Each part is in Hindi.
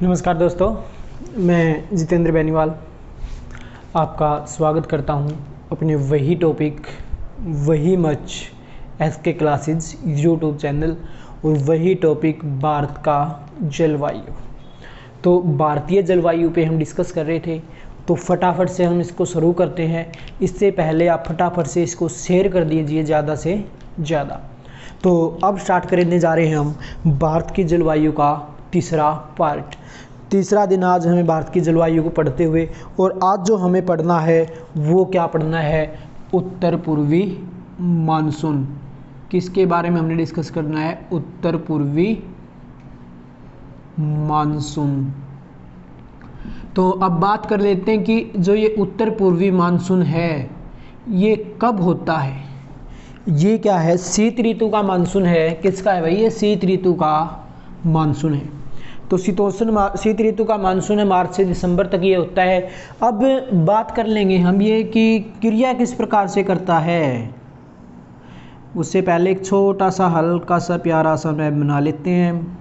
नमस्कार दोस्तों, मैं जितेंद्र बेनीवाल आपका स्वागत करता हूं अपने वही टॉपिक वही मच एसके क्लासेज यूट्यूब चैनल और वही टॉपिक भारत का जलवायु। तो भारतीय जलवायु पे हम डिस्कस कर रहे थे, तो फटाफट से हम इसको शुरू करते हैं। इससे पहले आप फटाफट से इसको शेयर कर दीजिए ज़्यादा से ज़्यादा। तो अब स्टार्ट करने जा रहे हैं हम भारत की जलवायु का तीसरा पार्ट। तीसरा दिन आज हमें भारत की जलवायु को पढ़ते हुए, और आज जो हमें पढ़ना है वो क्या पढ़ना है, उत्तर पूर्वी मानसून। किसके बारे में हमने डिस्कस करना है? उत्तर पूर्वी मानसून। तो अब बात कर लेते हैं कि जो ये उत्तर पूर्वी मानसून है ये कब होता है। ये क्या है? शीत ऋतु का मानसून है। किसका है भाई? ये शीत ऋतु का मानसून है। तो शीत ऋतु का मानसून है, मार्च से दिसंबर तक ये होता है। अब बात कर लेंगे हम ये कि क्रिया किस प्रकार से करता है। उससे पहले एक छोटा सा हल्का सा प्यारा सा मैप बना लेते हैं।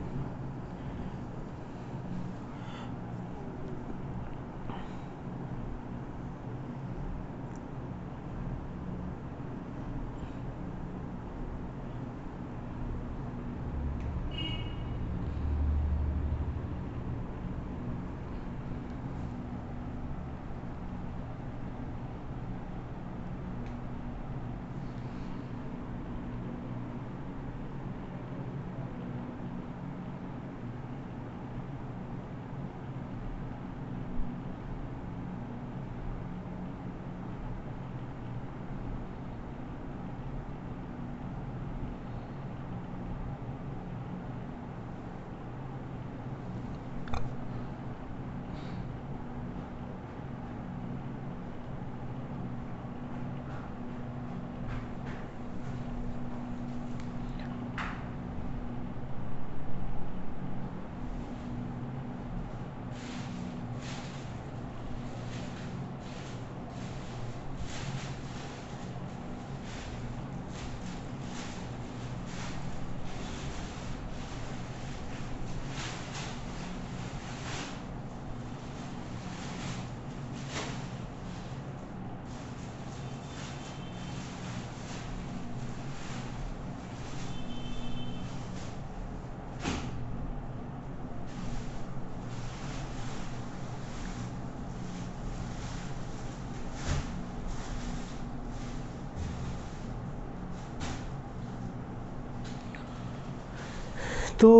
तो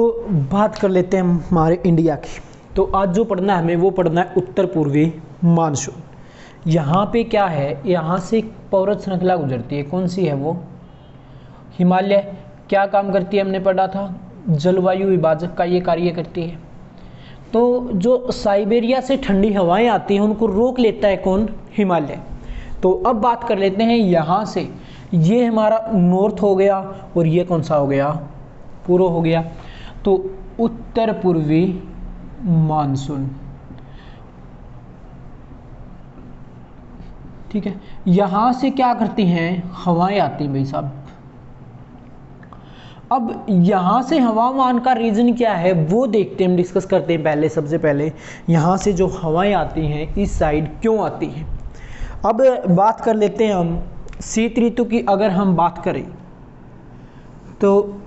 बात कर लेते हैं हमारे इंडिया की। तो आज जो पढ़ना है हमें वो पढ़ना है उत्तर पूर्वी मानसून। यहाँ पे क्या है, यहाँ से एक पर्वत श्रृंखला गुजरती है। कौन सी है वो? हिमालय। क्या काम करती है? हमने पढ़ा था जलवायु विभाजक का ये कार्य करती है। तो जो साइबेरिया से ठंडी हवाएं आती हैं उनको रोक लेता है कौन? हिमालय। तो अब बात कर लेते हैं यहाँ से, ये हमारा नॉर्थ हो गया और ये कौन सा हो गया? पूर्व हो गया। तो उत्तर पूर्वी मानसून, ठीक है। यहां से क्या करती हैं? हवाएं आती हैं भाई साहब। अब यहां से हवामान का रीजन क्या है वो देखते हैं, हम डिस्कस करते हैं। पहले सबसे पहले यहां से जो हवाएं आती हैं इस साइड क्यों आती हैं। अब बात कर लेते हैं हम शीत ऋतु की। अगर हम बात करें तो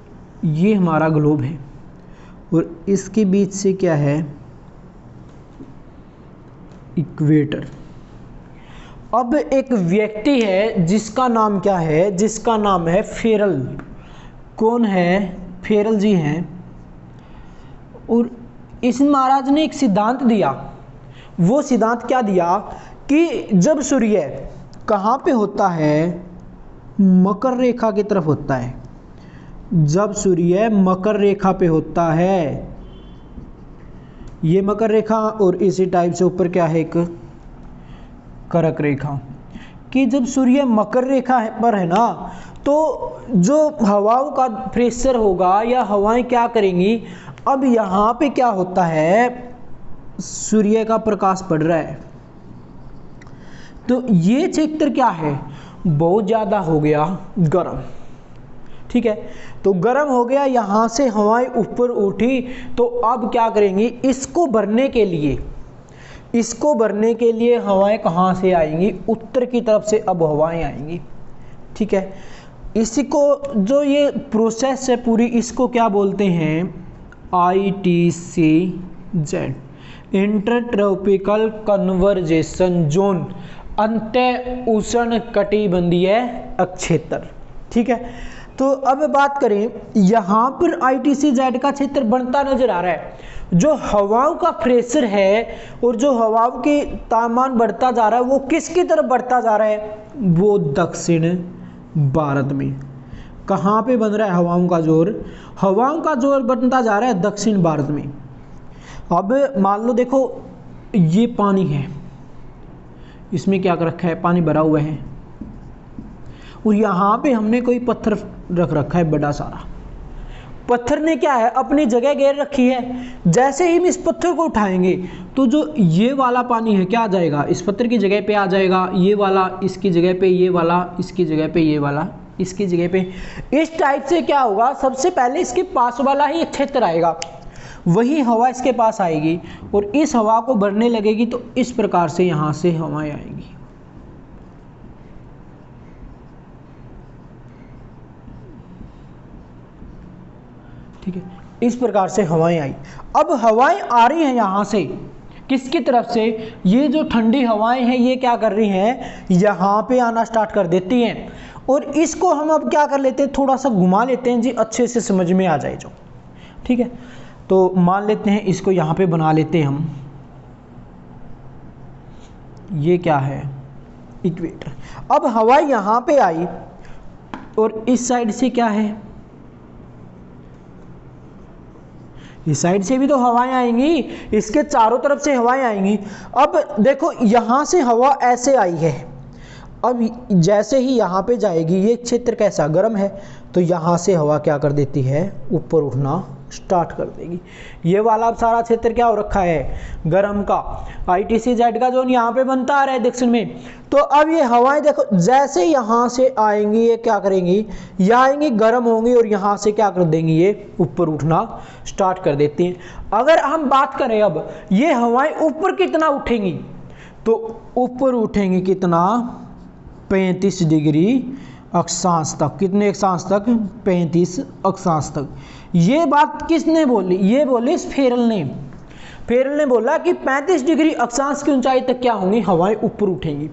ये हमारा ग्लोब है और इसके बीच से क्या है? इक्वेटर। अब एक व्यक्ति है जिसका नाम क्या है? जिसका नाम है फेरल। कौन है? फेरल जी हैं। और इस महाराज ने एक सिद्धांत दिया। वो सिद्धांत क्या दिया कि जब सूर्य कहाँ पे होता है? मकर रेखा की तरफ होता है। जब सूर्य मकर रेखा पे होता है, ये मकर रेखा, और इसी टाइप से ऊपर क्या है? एक कर्क रेखा। कि जब सूर्य मकर रेखा पर है ना, तो जो हवाओं का प्रेशर होगा या हवाएं क्या करेंगी? अब यहाँ पे क्या होता है? सूर्य का प्रकाश पड़ रहा है, तो ये क्षेत्र क्या है? बहुत ज़्यादा हो गया गर्म, ठीक है। तो गर्म हो गया, यहाँ से हवाएं ऊपर उठी, तो अब क्या करेंगी, इसको भरने के लिए हवाएं कहाँ से आएंगी, उत्तर की तरफ से अब हवाएं आएंगी, ठीक है। इसी को जो ये प्रोसेस है पूरी, इसको क्या बोलते हैं, ITCZ, इंटरट्रॉपिकल कन्वर्जेशन जोन, अंत्य उष्ण कटिबंधीय अक्षेत्र, ठीक है। तो अब बात करें, यहाँ पर ITCZ का क्षेत्र बनता नजर आ रहा है। जो हवाओं का प्रेशर है और जो हवाओं के तापमान बढ़ता जा रहा है, वो किसकी तरफ बढ़ता जा रहा है, वो दक्षिण भारत में। कहाँ पे बन रहा है हवाओं का जोर बनता जा रहा है दक्षिण भारत में। अब मान लो देखो, ये पानी है, इसमें क्या कर रखा है, पानी भरा हुआ है, और यहाँ पे हमने कोई पत्थर रख रखा है बड़ा सारा। पत्थर ने क्या है, अपनी जगह घेर रखी है। जैसे ही हम इस पत्थर को उठाएंगे तो जो ये वाला पानी है क्या आ जाएगा, इस पत्थर की जगह पे आ जाएगा, ये वाला इसकी जगह पे, ये वाला इसकी जगह पे, ये वाला इसकी जगह पे। इस टाइप से क्या होगा, सबसे पहले इसके पास वाला ही क्षेत्र आएगा, वही हवा इसके पास आएगी और इस हवा को भरने लगेगी, तो इस प्रकार से यहाँ से हवाएं आएंगी। ठीक है, इस प्रकार से हवाएं आई। अब हवाएं आ रही हैं यहाँ से, किसकी तरफ से, ये जो ठंडी हवाएं हैं ये क्या कर रही हैं, यहाँ पे आना स्टार्ट कर देती हैं। और इसको हम अब क्या कर लेते हैं, थोड़ा सा घुमा लेते हैं जी, अच्छे से समझ में आ जाए जो, ठीक है। तो मान लेते हैं इसको यहाँ पे बना लेते हैं हम, ये क्या है, इक्वेटर। अब हवा यहाँ पे आई और इस साइड से क्या है, इस साइड से भी तो हवाएं आएंगी, इसके चारों तरफ से हवाएं आएंगी। अब देखो यहाँ से हवा ऐसे आई है, अब जैसे ही यहाँ पे जाएगी, ये क्षेत्र कैसा गर्म है, तो यहाँ से हवा क्या कर देती है, ऊपर उठना स्टार्ट कर देगी। ये वाला अब सारा क्षेत्र क्या हो रखा है, गर्म का। ITCZ का जोन यहाँ पे बनता आ रहा है दक्षिण में। तो अब ये हवाएं देखो, जैसे यहाँ से आएंगी ये क्या करेंगी, ये आएंगी, गर्म होंगी और यहाँ से क्या कर देंगी, ये ऊपर उठना स्टार्ट कर देती हैं। अगर हम बात करें अब, ये हवाएं ऊपर कितना उठेंगी, तो ऊपर उठेंगी कितना, 35 डिग्री अक्षांश तक। कितने अक्षांश तक, 35 अक्षांश तक। ये बात किसने बोली, ये बोली फेरल ने बोला कि 35 डिग्री अक्षांश की ऊंचाई तक क्या होंगी, हवाएं ऊपर उठेंगी।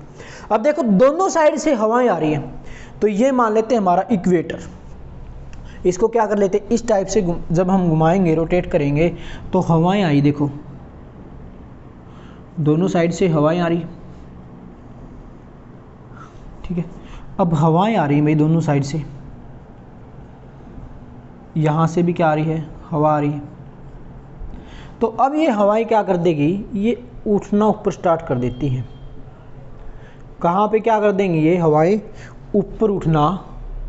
अब देखो दोनों साइड से हवाएं आ रही हैं, तो ये मान लेते हैं हमारा इक्वेटर। इसको क्या कर लेते हैं, इस टाइप से जब हम घुमाएंगे, रोटेट करेंगे, तो हवाएं आई, देखो दोनों साइड से हवाएं आ रही, ठीक है। अब हवाएं आ रही हैं भाई दोनों साइड से, यहाँ से भी क्या आ रही है, हवा आ रही है। तो अब ये हवाएं क्या कर देगी, ये उठना ऊपर स्टार्ट कर देती हैं। कहाँ पे क्या कर देंगी, ये हवाएं ऊपर उठना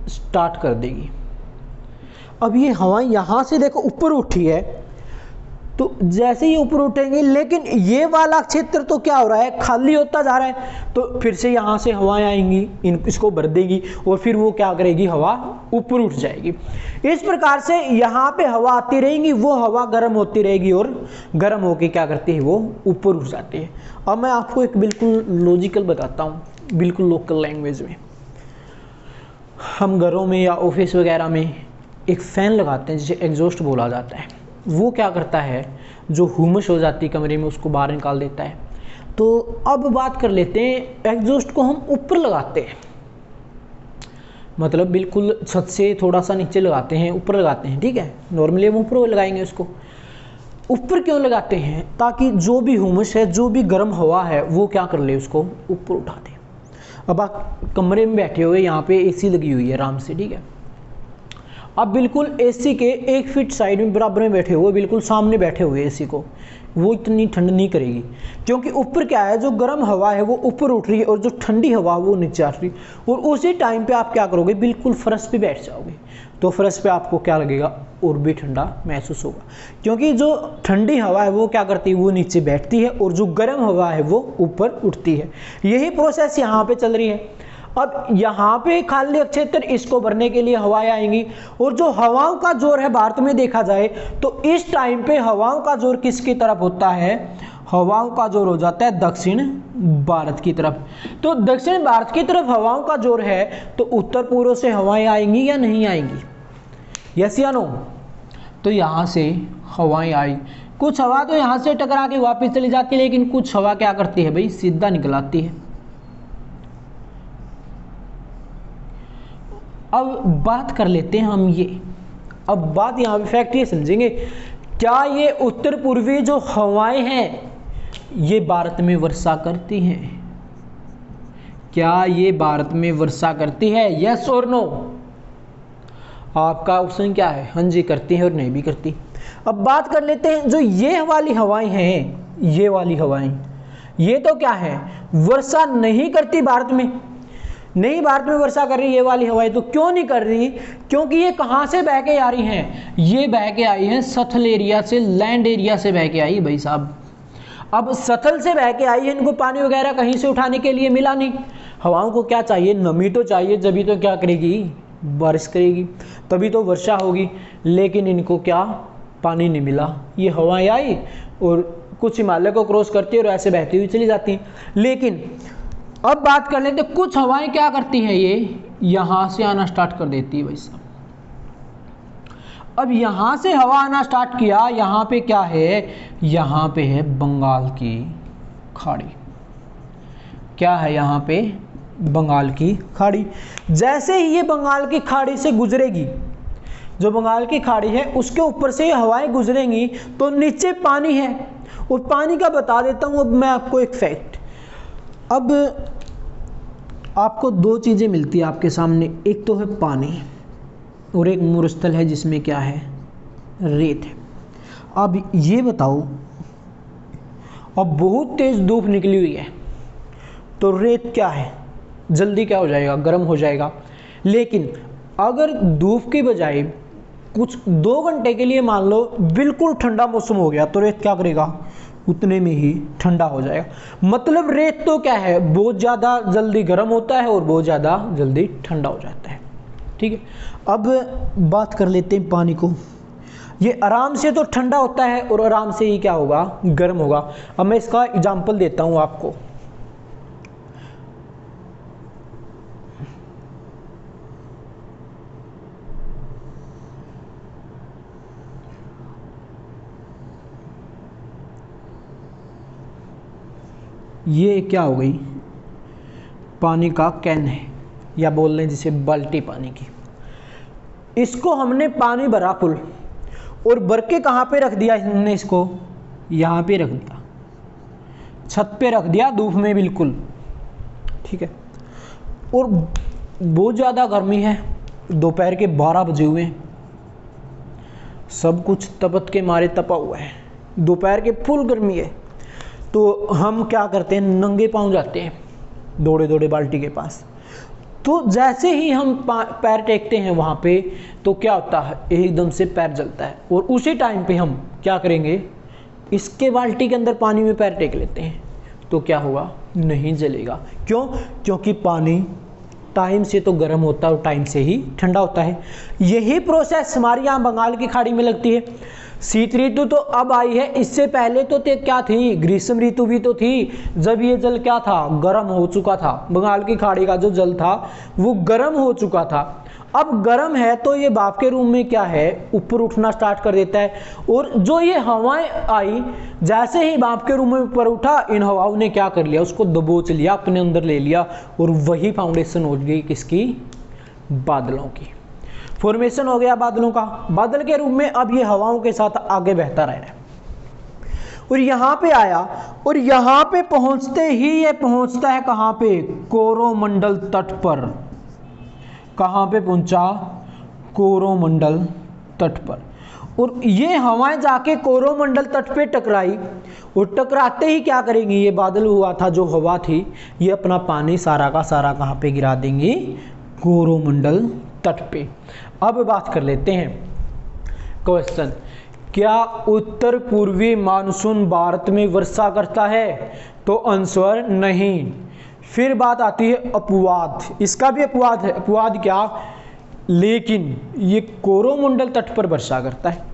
स्टार्ट कर देगी। अब ये हवाएं यहाँ से देखो ऊपर उठी है, तो जैसे ही ऊपर उठेंगे, लेकिन ये वाला क्षेत्र तो क्या हो रहा है, खाली होता जा रहा है। तो फिर से यहाँ से हवाएं आएंगी, इसको भर देगी और फिर वो क्या करेगी, हवा ऊपर उठ जाएगी। इस प्रकार से यहाँ पे हवा आती रहेगी, वो हवा गर्म होती रहेगी और गर्म होके क्या करती है, वो ऊपर उठ जाती है। अब मैं आपको एक बिल्कुल लॉजिकल बताता हूँ, बिल्कुल लोकल लैंग्वेज में। हम घरों में या ऑफिस वगैरह में एक फ़ैन लगाते हैं जिसे एग्जॉस्ट बोला जाता है। वो क्या करता है, जो हुमस हो जाती है कमरे में उसको बाहर निकाल देता है। तो अब बात कर लेते हैं, एग्जॉस्ट को हम ऊपर लगाते हैं, मतलब बिल्कुल छत से थोड़ा सा नीचे लगाते हैं, ऊपर लगाते हैं, ठीक है। नॉर्मली हम ऊपर लगाएंगे उसको। ऊपर क्यों लगाते हैं, ताकि जो भी हुमस है, जो भी गर्म हवा है, वो क्या कर ले, उसको ऊपर उठा दे। अब आप कमरे में बैठे हुए, यहाँ पे AC लगी हुई है आराम से, ठीक है। अब बिल्कुल AC के 1 फीट साइड में बराबर में बैठे हुए, बिल्कुल सामने बैठे हुए AC को, वो इतनी ठंड नहीं करेगी, क्योंकि ऊपर क्या है, जो गर्म हवा है वो ऊपर उठ रही है और जो ठंडी हवा वो नीचे आ रही है। और उसी टाइम पे आप क्या करोगे, बिल्कुल फर्श पे बैठ जाओगे, तो फर्श पे आपको क्या लगेगा, और भी ठंडा महसूस होगा, क्योंकि जो ठंडी हवा है वो क्या करती है, वो नीचे बैठती है और जो गर्म हवा है वो ऊपर उठती है। यही प्रोसेस यहाँ पे चल रही है। अब यहाँ पे खाली क्षेत्र, इसको भरने के लिए हवाएं आएंगी, और जो हवाओं का जोर है भारत में देखा जाए तो इस टाइम पे हवाओं का जोर किसकी तरफ होता है? हवाओं का जोर हो जाता है दक्षिण भारत की तरफ। तो दक्षिण भारत की तरफ हवाओं का जोर है तो उत्तर पूर्व से हवाएं आएंगी या नहीं आएंगी? यस या नो? तो यहाँ से हवाएं आई, कुछ हवा तो यहाँ से टकरा के वापस चली जाती है, लेकिन कुछ हवा क्या करती है भाई? सीधा निकल आती है। अब बात कर लेते हैं हम ये, अब बात यहाँ पे फैक्ट ये समझेंगे, क्या ये उत्तर पूर्वी जो हवाएं हैं ये भारत में वर्षा करती हैं? क्या ये भारत में वर्षा करती है? यस और नो? आपका ऑप्शन क्या है? हाँ जी करती है और नहीं भी करती। अब बात कर लेते हैं जो ये वाली हवाएं हैं, ये वाली हवाएं, ये तो क्या है? वर्षा नहीं करती भारत में, नहीं भारत में वर्षा कर रही ये वाली हवाएं। तो क्यों नहीं कर रही? क्योंकि ये कहाँ से बह के आ रही हैं? ये बह के आई हैं सथल एरिया से, लैंड एरिया से बह के आई भाई साहब। अब सथल से बह के आई है, इनको पानी वगैरह कहीं से उठाने के लिए मिला नहीं। हवाओं को क्या चाहिए? नमी तो चाहिए, जभी तो क्या करेगी? बारिश करेगी, तभी तो वर्षा होगी। लेकिन इनको क्या? पानी नहीं मिला। ये हवाएं आई और कुछ हिमालय को क्रॉस करती है और ऐसे बहती हुई चली जाती हैं। लेकिन अब बात कर लेते, कुछ हवाएं क्या करती हैं? ये यहाँ से आना स्टार्ट कर देती है भाई साहब। अब यहाँ से हवा आना स्टार्ट किया, यहाँ पे क्या है? यहाँ पे है बंगाल की खाड़ी। क्या है यहाँ पे? बंगाल की खाड़ी। जैसे ही ये बंगाल की खाड़ी से गुजरेगी, जो बंगाल की खाड़ी है उसके ऊपर से ये हवाएं गुजरेंगी तो नीचे पानी है। और पानी का बता देता हूँ अब मैं आपको एक फैक्ट। अब आपको दो चीज़ें मिलती है आपके सामने, एक तो है पानी और एक मरुस्थल है जिसमें क्या है? रेत है। अब ये बताओ, अब बहुत तेज धूप निकली हुई है तो रेत क्या है? जल्दी क्या हो जाएगा? गर्म हो जाएगा। लेकिन अगर धूप की बजाय कुछ 2 घंटे के लिए मान लो बिल्कुल ठंडा मौसम हो गया तो रेत क्या करेगा? उतने में ही ठंडा हो जाएगा। मतलब रेत तो क्या है? बहुत ज़्यादा जल्दी गर्म होता है और बहुत ज़्यादा जल्दी ठंडा हो जाता है। ठीक है, अब बात कर लेते हैं पानी को। ये आराम से तो ठंडा होता है और आराम से ही क्या होगा? गर्म होगा। अब मैं इसका एग्जाम्पल देता हूँ आपको। ये क्या हो गई? पानी का कैन है, या बोल लें जिसे बाल्टी पानी की। इसको हमने पानी भरा फुल और भर के कहाँ पे रख दिया? हमने इसको यहाँ पे रख दिया, छत पे रख दिया, धूप में बिल्कुल। ठीक है, और बहुत ज़्यादा गर्मी है, दोपहर के 12 बजे हुए हैं, सब कुछ तपत के मारे तपा हुआ है, दोपहर के फुल गर्मी है। तो हम क्या करते हैं? नंगे पांव जाते हैं दौड़े दौड़े बाल्टी के पास। तो जैसे ही हम पैर टेकते हैं वहाँ पे तो क्या होता है? एकदम से पैर जलता है। और उसी टाइम पे हम क्या करेंगे? इसके बाल्टी के अंदर पानी में पैर टेक लेते हैं तो क्या होगा? नहीं जलेगा। क्यों? क्योंकि पानी टाइम से तो गर्म होता है और टाइम से ही ठंडा होता है। यही प्रोसेस हमारे यहाँ बंगाल की खाड़ी में लगती है। शीत ऋतु तो अब आई है, इससे पहले तो क्या थी? ग्रीष्म ऋतु भी तो थी, जब ये जल क्या था? गर्म हो चुका था। बंगाल की खाड़ी का जो जल था वो गर्म हो चुका था। अब गर्म है तो ये भाप के रूप में क्या है? ऊपर उठना स्टार्ट कर देता है। और जो ये हवाएं आई, जैसे ही भाप के रूप में ऊपर उठा, इन हवाओं ने क्या कर लिया? उसको दबोच लिया, अपने अंदर ले लिया, और वही फाउंडेशन हो गई किसकी? बादलों की। फॉर्मेशन हो गया बादलों का। बादल के रूप में अब ये हवाओं के साथ आगे बहता रह रहा है और यहाँ पे आया, और यहाँ पे पहुँचते ही ये पहुँचता है कहाँ पे? कोरोमंडल तट पर। कहाँ पे पहुँचा? कोरोमंडल तट पर। और ये हवाएं जाके कोरोमंडल तट पे टकराई, और टकराते ही क्या करेंगी? ये बादल हुआ था जो हवा थी, ये अपना पानी सारा का सारा कहाँ पे गिरा देंगी? कोरोमंडल तट पे। अब बात कर लेते हैं क्वेश्चन, क्या उत्तर पूर्वी मानसून भारत में वर्षा करता है? तो आंसर नहीं। फिर बात आती है अपवाद, इसका भी अपवाद है। अपवाद क्या? लेकिन ये कोरोमंडल तट पर वर्षा करता है,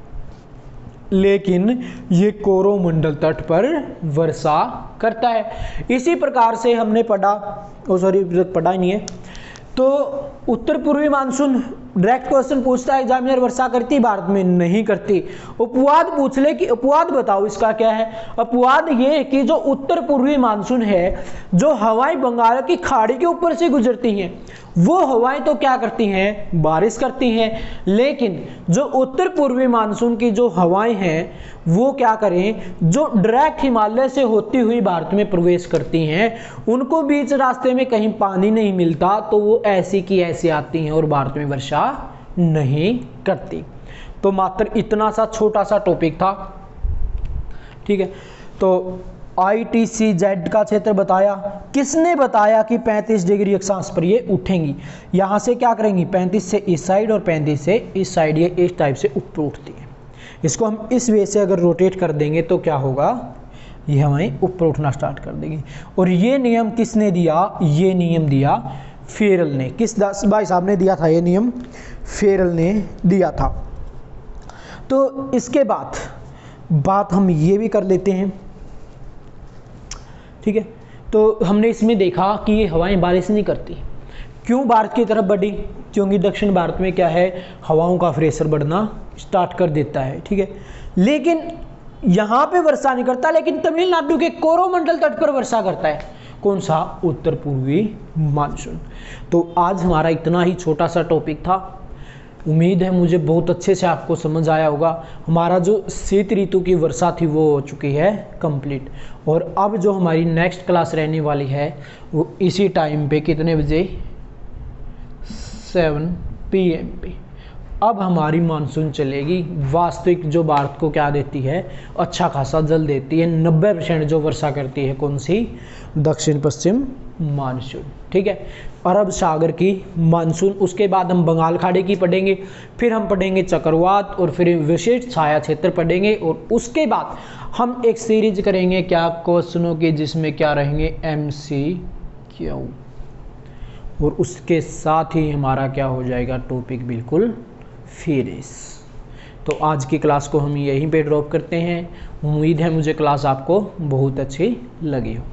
लेकिन ये कोरोमंडल तट पर वर्षा करता है। इसी प्रकार से हमने पढ़ा, पढ़ा ही नहीं है, तो उत्तर पूर्वी मानसून डायरेक्ट क्वेश्चन पूछता है एग्जामिनर, वर्षा करती भारत में? नहीं करती। उपवाद पूछ ले कि अपवाद बताओ इसका क्या है। अपवाद ये है कि जो उत्तर पूर्वी मानसून है, जो हवाएं बंगाल की खाड़ी के ऊपर से गुजरती हैं, वो हवाएं तो क्या करती हैं? बारिश करती हैं। लेकिन जो उत्तर पूर्वी मानसून की जो हवाएं हैं वो क्या करें? जो डायरेक्ट हिमालय से होती हुई भारत में प्रवेश करती हैं, उनको बीच रास्ते में कहीं पानी नहीं मिलता तो वो ऐसी की ऐसी आती हैं और भारत में वर्षा नहीं करती। तो मात्र इतना सा छोटा सा टॉपिक था, ठीक है। तो ITCZ का क्षेत्र बताया, किसने बताया कि 35 डिग्री अक्षांश पर ये उठेंगी? यहाँ से क्या करेंगी? 35 से इस साइड और 35 से इस साइड, ये इस टाइप से ऊपर उठती है। इसको हम इस वे से अगर रोटेट कर देंगे तो क्या होगा? ये हमें ऊपर उठना स्टार्ट कर देगी। और ये नियम किसने दिया? ये नियम दिया फेरल ने। किस भाई साहब ने दिया था ये नियम? फेरल ने दिया था। तो इसके बाद बात हम ये भी कर लेते हैं, ठीक है। तो हमने इसमें देखा कि ये हवाएं बारिश नहीं करती। क्यों भारत की तरफ बढ़ी? क्योंकि दक्षिण भारत में क्या है? हवाओं का प्रेशर बढ़ना स्टार्ट कर देता है, ठीक है। लेकिन यहाँ पे वर्षा नहीं करता, लेकिन तमिलनाडु के कोरोमंडल तट पर वर्षा करता है। कौन सा? उत्तर पूर्वी मानसून। तो आज हमारा इतना ही छोटा सा टॉपिक था। उम्मीद है मुझे बहुत अच्छे से आपको समझ आया होगा। हमारा जो शीत ऋतु की वर्षा थी वो हो चुकी है कंप्लीट। और अब जो हमारी नेक्स्ट क्लास रहने वाली है वो इसी टाइम पे, कितने बजे? 7 PM पे। अब हमारी मानसून चलेगी। वास्तविक जो भारत को क्या देती है? अच्छा खासा जल देती है। 90% जो वर्षा करती है कौन सी? दक्षिण पश्चिम मानसून, ठीक है। अरब सागर की मानसून। उसके बाद हम बंगाल खाड़ी की पढ़ेंगे, फिर हम पढ़ेंगे चक्रवात, और फिर विशिष्ट छाया क्षेत्र पढ़ेंगे। और उसके बाद हम एक सीरीज करेंगे क्या? क्वेश्चनों की, जिसमें क्या रहेंगे? MCQ। और उसके साथ ही हमारा क्या हो जाएगा? टॉपिक बिल्कुल फिनिश। तो आज की क्लास को हम यहीं पे ड्रॉप करते हैं। उम्मीद है मुझे क्लास आपको बहुत अच्छी लगी हो।